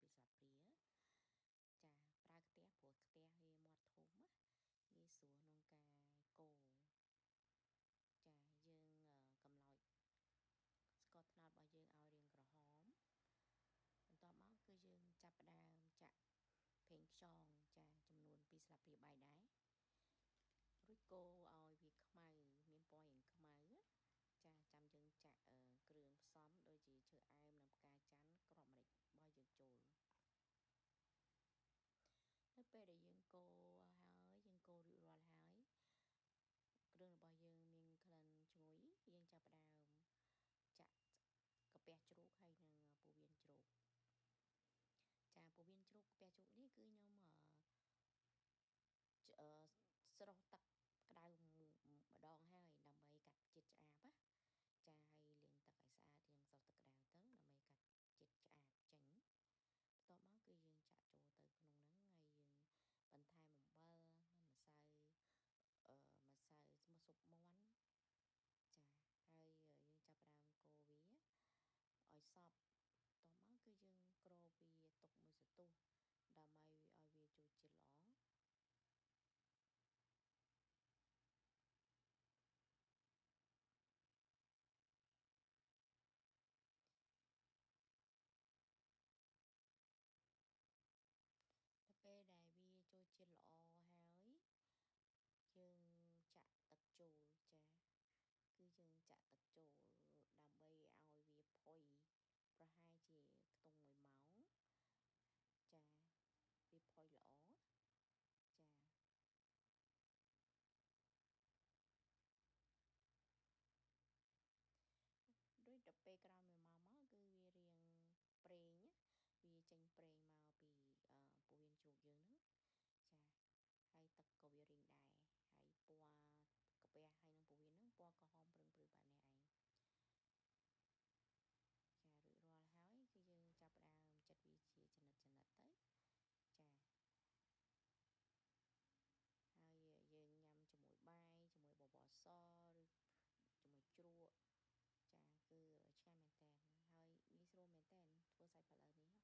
ពីស្លាបព្រាចាប្រើខ្ទះព្រោះខ្ទះវាមាត់ធំណាងាយស្រួលក្នុងការកូរចាយើងកំឡោចស្ករត្នោតរបស់យើងឲ្យរាងក្រហមបន្ទាប់មកគឺយើងចាប់ផ្ដើមចាក់ប្រេងខ្យងចាចំនួន2ស្លាបព្រាបាយដែររួចកូរឲ្យវាខ្មៅមានពណ៌រាងខ្មៅចាចាំយើងចាក់គ្រឿងផ្សំដូចជាឈើអែមនិងផ្កាច័ន្ទគ្រាប់ម្រេចរបស់យើងចូលនៅពេលដែលយើងកូរហើយយើងកូររួចរាល់ហើយគ្រឿងរបស់យើងមានក្លិនឈ្ងុយយើងចាប់ផ្ដើមចាក់កាពះជ្រូកហើយនិងពោះវៀនជ្រូកចាពោះវៀនជ្រូកកាពះជ្រូកនេះគឺខ្ញុំស្រុះទឹកក្តៅម្ដងហើយដើម្បីកាត់ជាតិឆ្អាបណាចាហើយលាងទឹកឲ្យស្អាតយើងស្រុះទឹកក្តៅទៅដើម្បីកាត់ជាតិឆ្អាបចេញបន្ទាប់មកគឺយើងចាក់ចូលទៅក្នុងហ្នឹងហើយយើងបន្ថែមអំបិលម្សៅស៊ុបមាន់ចាហើយយើងចាប់ផ្ដើមកូរវាឲ្យសព្វបន្ទាប់មកគឺយើងគ្របវាទុកមួយសន្ទុះដើម្បីឲ្យវាចូលជាតិល្អដល់ពេលដែលវាចូលជាតិល្អហើយយើងចាក់ទឹកចូលចាគឺយើងចាក់ទឹកចូលដើម្បីឲ្យវាផុយប្រហែលជាខ្ទង់1ម៉ោងចាវាផុយល្អចាដូចដល់ពេលក្រោយ1ម៉ោងមកគឺវារៀងប្រេងវាចេញប្រេងមកពីពោះវៀនជ្រូកយើងហ្នឹងចាហើយទឹកក៏វារីងដែរហើយពណ៌កាពះហើយនឹងពោះវៀនហ្នឹងពណ៌ក្រហមព្រឹងបែបនេះឯងចារួចរាល់ហើយគឺយើងចាប់ផ្ដើមចិតវាជាចំណិតទៅចាហើយយើងញ៉ាំជាមួយបាយជាមួយបបរសឬជាមួយជ្រក់ចាគឺឆ្ងាញ់មែនតើហើយងាយស្រួលមែនតើធ្វើសាច់ផាត់ឡូវនេះ